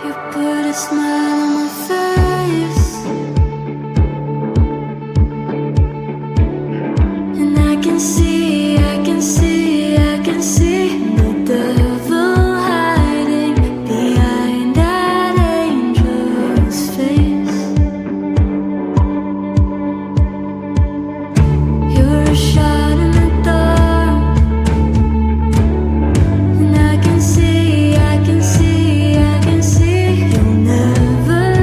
You put a smile on my face, and I can see, I can see, I can see the devil hiding behind that angel's face. You're a shot in the dark, and I can see, I can see, I can see you'll never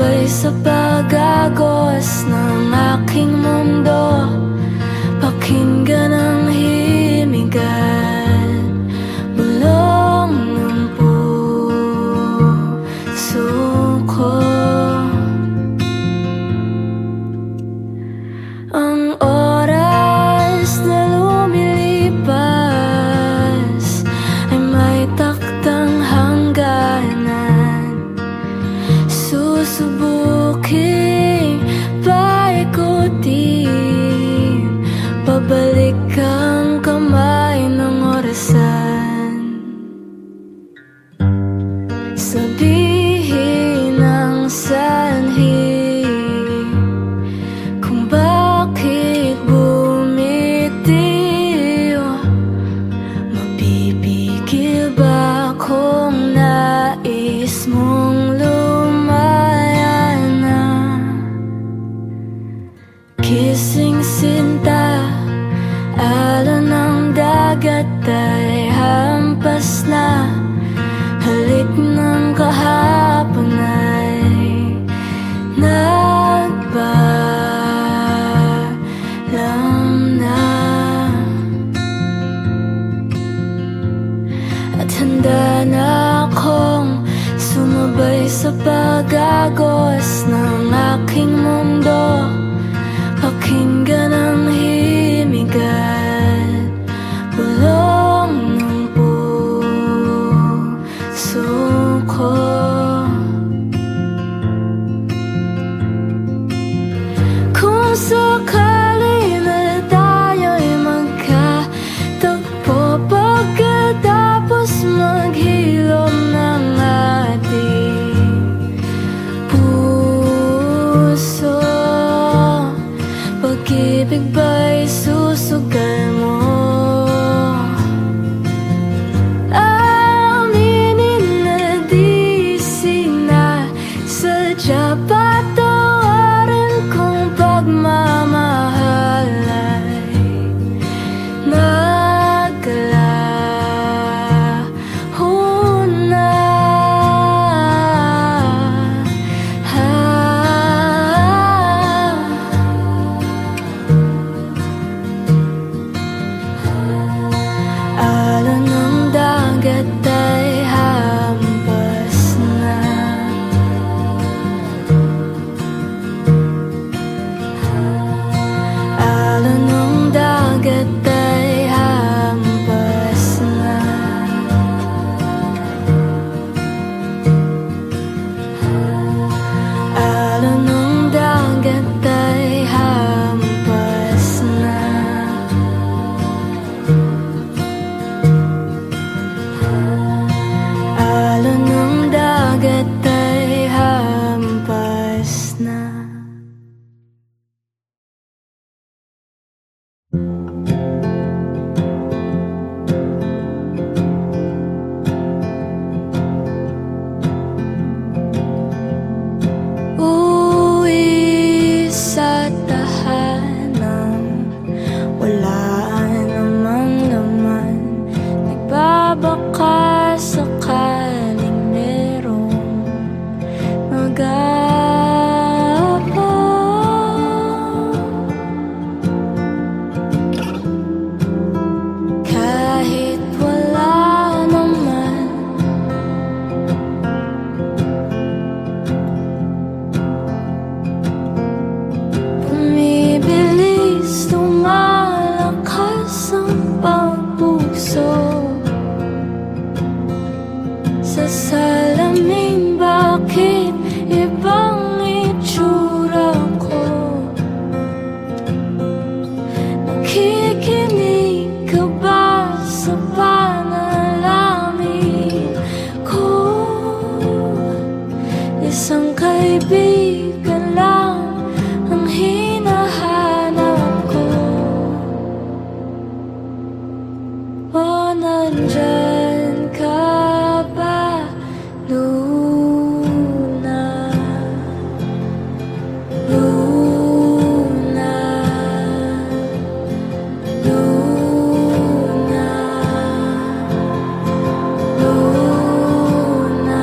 Sumabay sa pag-agos ng aking mundo, pakinggan ang himigan, bulong ng puso ko. Ang oras na lumilipas ay may taktang hangganan. Susubuking paikutin, pabalik ang kamay ng orasan. Sabihin ang sanhi kung bakit bumitiw. Mapipigil ba kung nais mong lumaya na? Kising sinta, alon ng dagat ay hampas na. Halik ng kahapon ay nagpaalam na. At handa na akong sumabay sa pag-agos ng aking mundo, pakinggan ang himigan, bulong ng puso ko. Kung sakali na tayo'y magkatagpo, pagkatapos maghilom ng ating puso, pag-ibig ba'y susugal mo? Aminin na di sinasadya, patawarin kung pagmamahal ay naglaho na. Alon ng dagat ay hampas na. Alon ng dagat ay hampas na. Alon ng dagat ay hampas na. Alon ng dagat ay hampas na. Uwi sa tahanan, wala namang laman. Nagbabaka sakaling merong mag-aabang. Kahit wala naman, bumibilis, lumalakas ang pagpuso. Sa salamin, bakit ibang itsura ko? Nakikinig ka ba sa panalangin ko? Isang kaibigan lang ang hinahanap ko. O nandyan ka ba, Luna? Luna, Luna, Luna.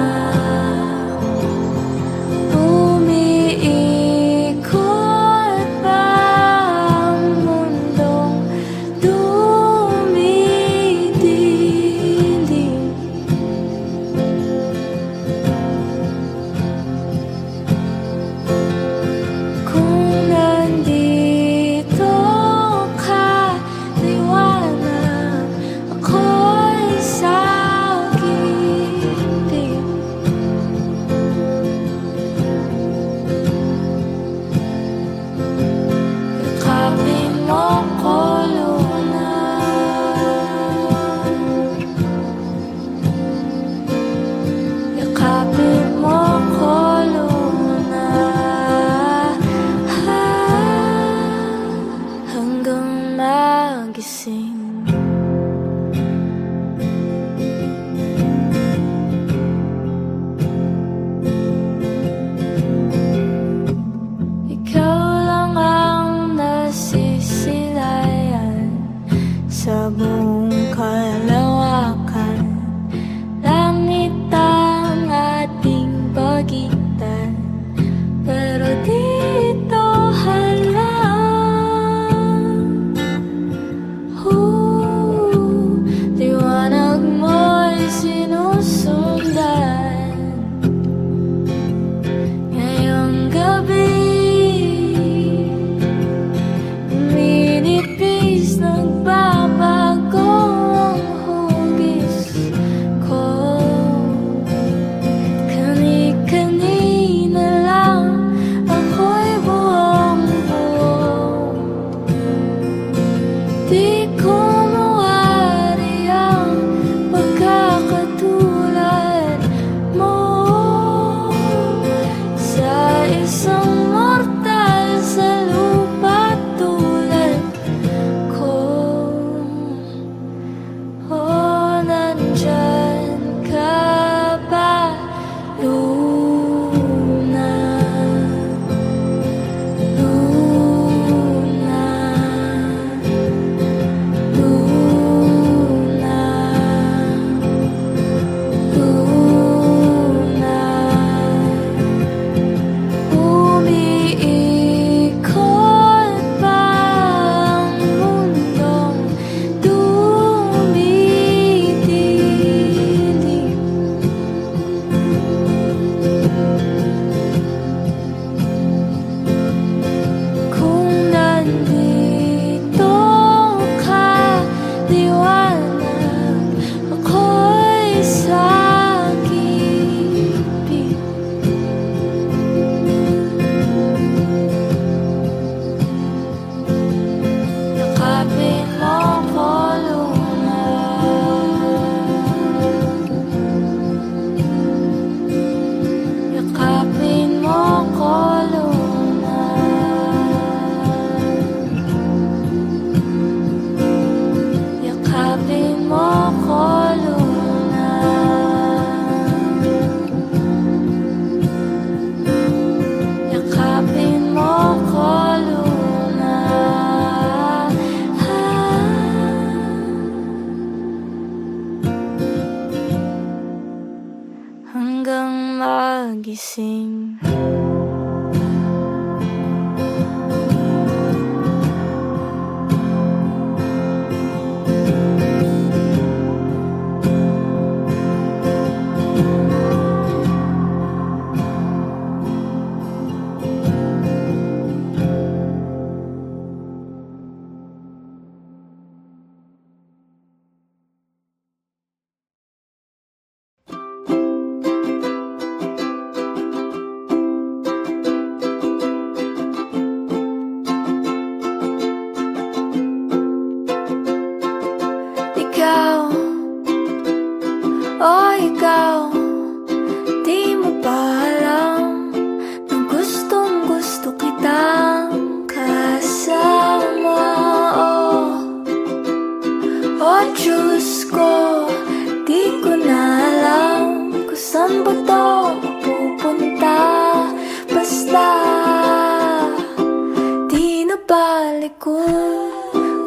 kung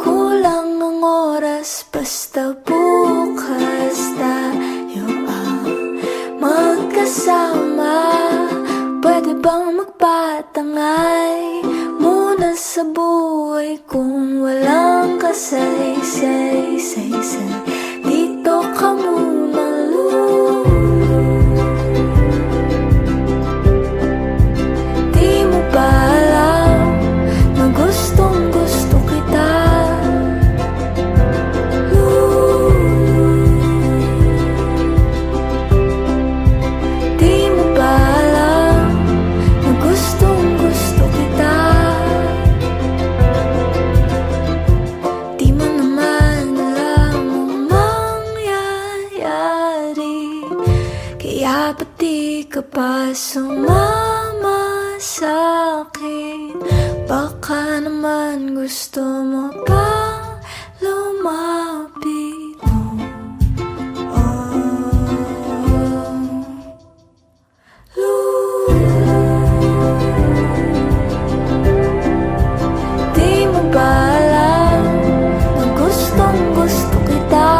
kulang ang oras, basta bukas tayo ang magkasama. Pwede bang magpatangay muna sa buhay kung walang kasay-say-say-say? Dito ka muna, di mo ba alam na gustong gusto kita? Di mo ba alam na gustong gusto kita? Di mo naman alam ang mangyayari, kaya ba't di ka pa sumama sa'kin? Baka naman gusto mo pa lumapit mo. Di mo ba alam na gustong gusto kita?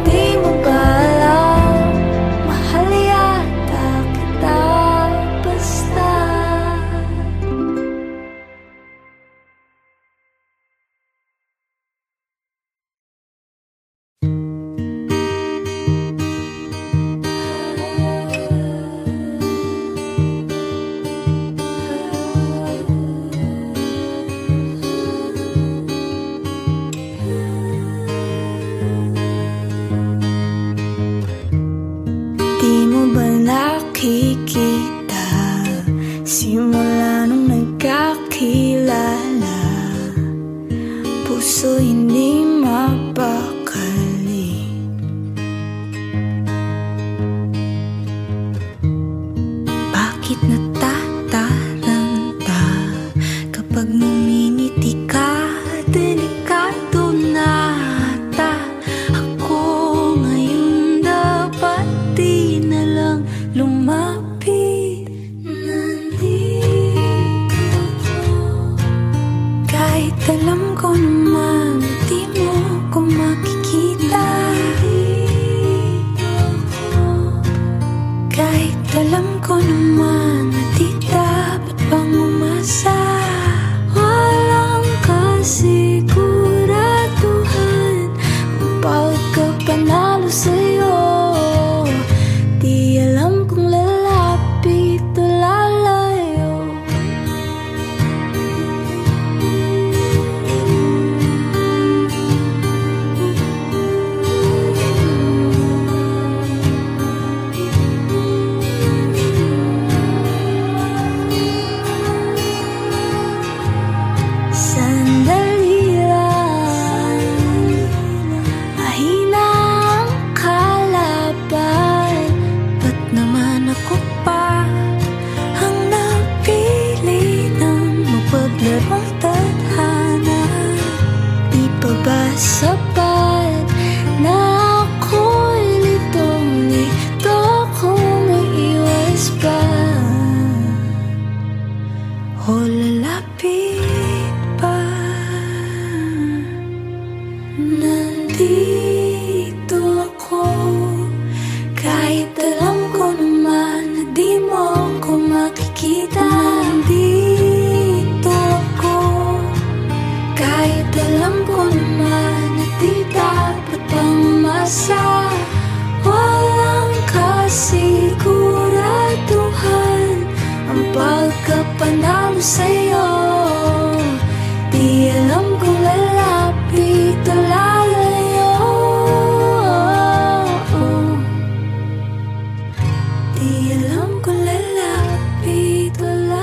Di mo ba alam, mahal yata kita basta. Di mo ba nakikita, simula nung nagkakilala, puso hindi mapakali. Bakit natataranta kapag ngumingiti ka? Delikado na ata ako ngayon, dapat di na lang lumapit. Nandito ako, kahit alam ko naman di mo ko makikita. Nandito ako, kahit alam ko naman na di dapat pang umasa. Walang kasiguraduhan ang pagkapanalo sa'yo. Di alam kung lalapit o lalayo. Sandali lang, mahina ang kalaban. Ba't naman ako pa ang napili ng mapaglarong tadhana? Di pa ba sapat na ako'y litong-lito kung iiwas pa? O lalapit pa? Nandito ako, kahit alam ko naman na di mo ko makikita. Nandito ako, kahit alam ko naman na di dapat pang umasa. Walang kasiguraduhan ang pagkapanalo sa'yo. Di alam kung lalapit o lalayo. Di alam kung lalapit o lalayo.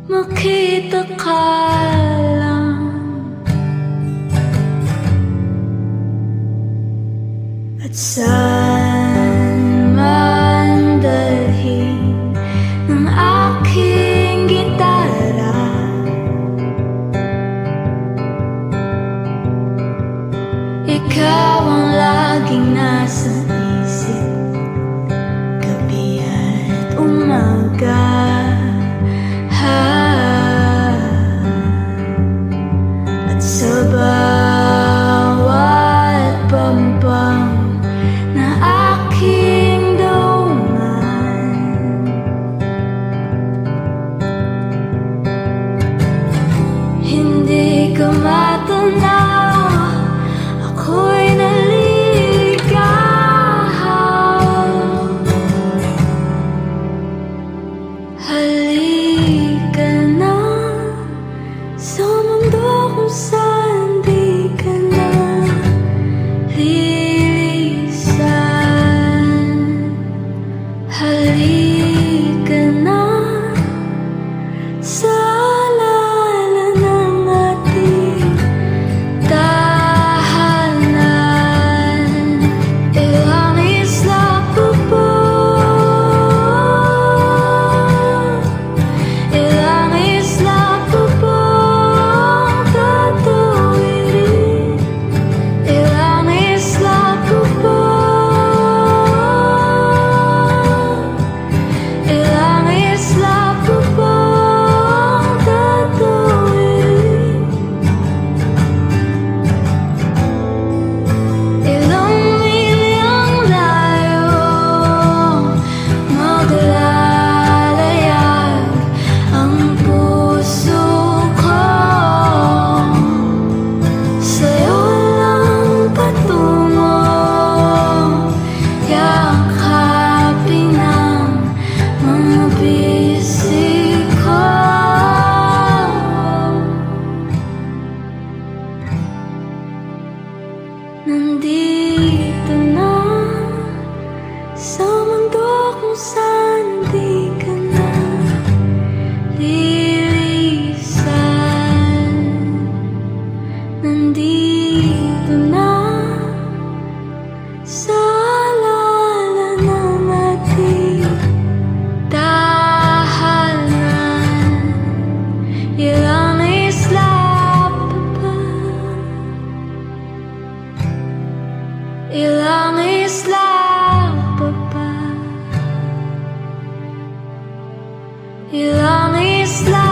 makita ka lang. At saan man dalhin ng aking gitara, ikaw ang laging nasa isip, gabi at umaga. At sa bawat pampang na aking dungan, hindi ka matanaw, ako'y naligaw. Halika na sa mundo kung saan di ka na lilisan. Halika na sa alala ng ating tahanan. Ilang isla pa ba? Ilang isla pa ba ang tatawirin? Ilang isla pa ba? Ilang isla pa ba ang tatawirin? Ilang milyang layo maglalayag ang puso ko, sa'yo lang patungo, yakapin ang mga bisig ko. Nandito na sa mundo kung saan di ka na lilisan. Nandito na sa alala ng ating tahanan. Ilang isla pa ba? Ilang isla pa ba? Ilang isla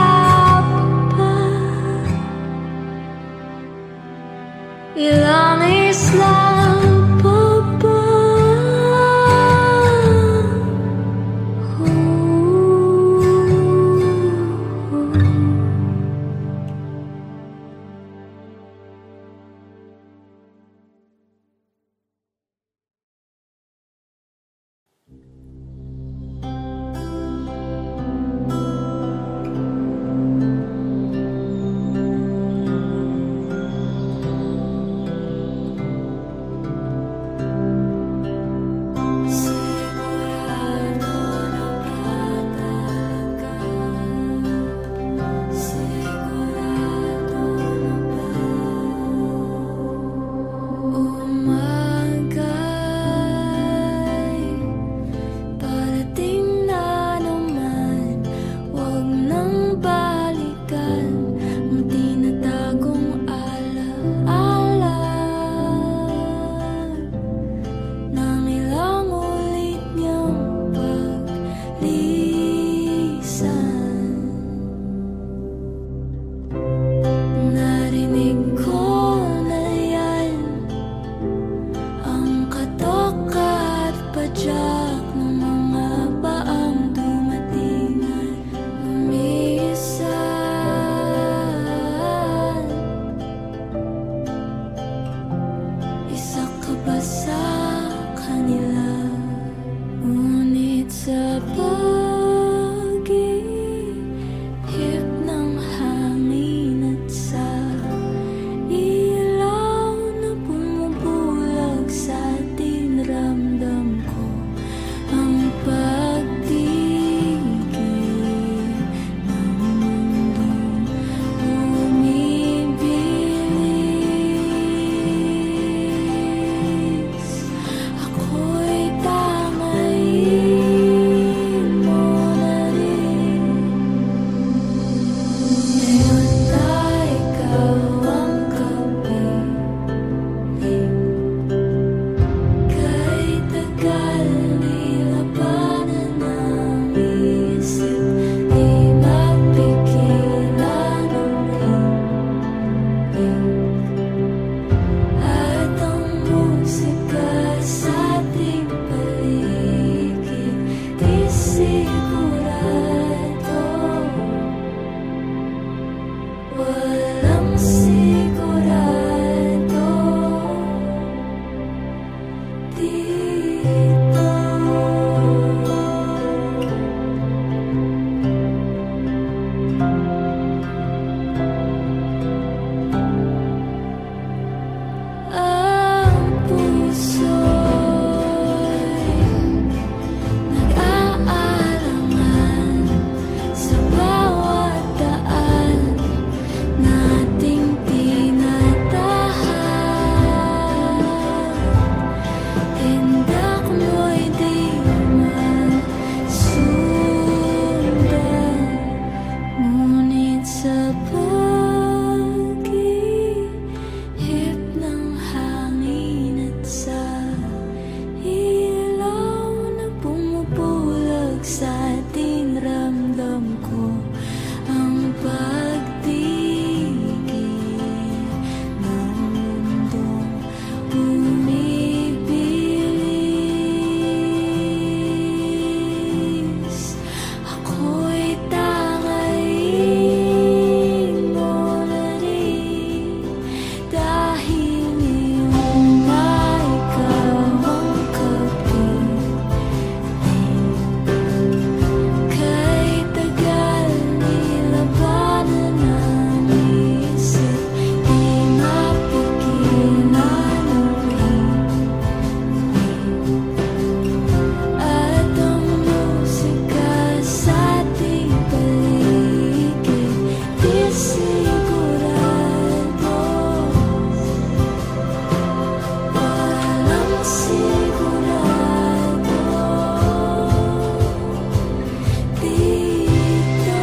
pa ba? Ilang isla pa ba? pag-ihip ng hangin at sa ilaw na pumupulag sa ating ramdam ko ang pagtigil ng mundong bumibilis. Ako'y tangayin mo na rin dahil ngayon na ikaw ang kapiling. Kay tagal nilabanan ang isip, di mapigilan ang himig. At ang musika sa ating paligid, di sigurado, walang sigurado dito.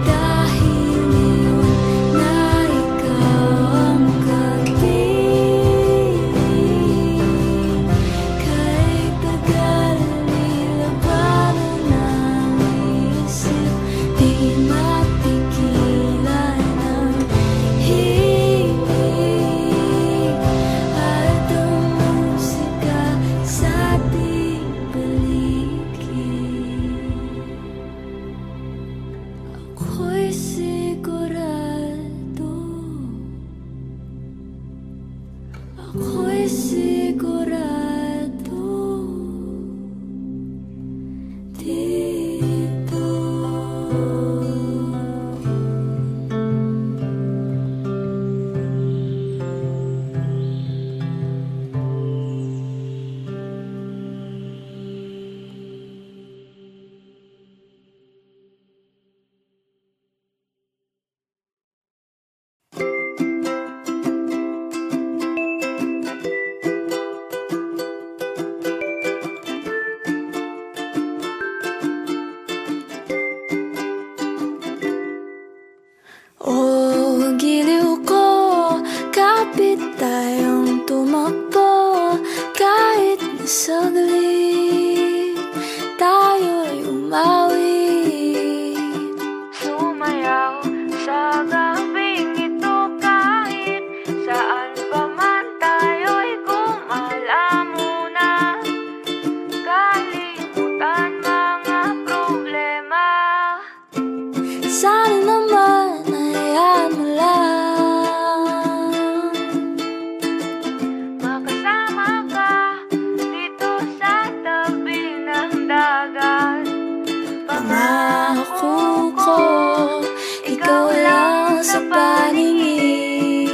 Dahil ngayon na ikaw ang kapiling, kay tagal nilabanan ang isip, di mapigilan ang himig. At ang musika sa ating paligid, ako'y sigurado, ako'y sigurado dito. Oh, giliw ko, kapit tayong tumakbo, kahit na saglit tayo'y umawit. Sumayaw sa gabing ito, kahit saan pa man tayo'y gumala muna. Kalimutan mga problema. Sana naman hayaan mo lang Makasama ka dito sa tabi ng dagat. pangako ko, ikaw lang sa paningin.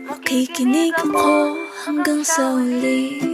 Makikinig ako hanggang sa huli.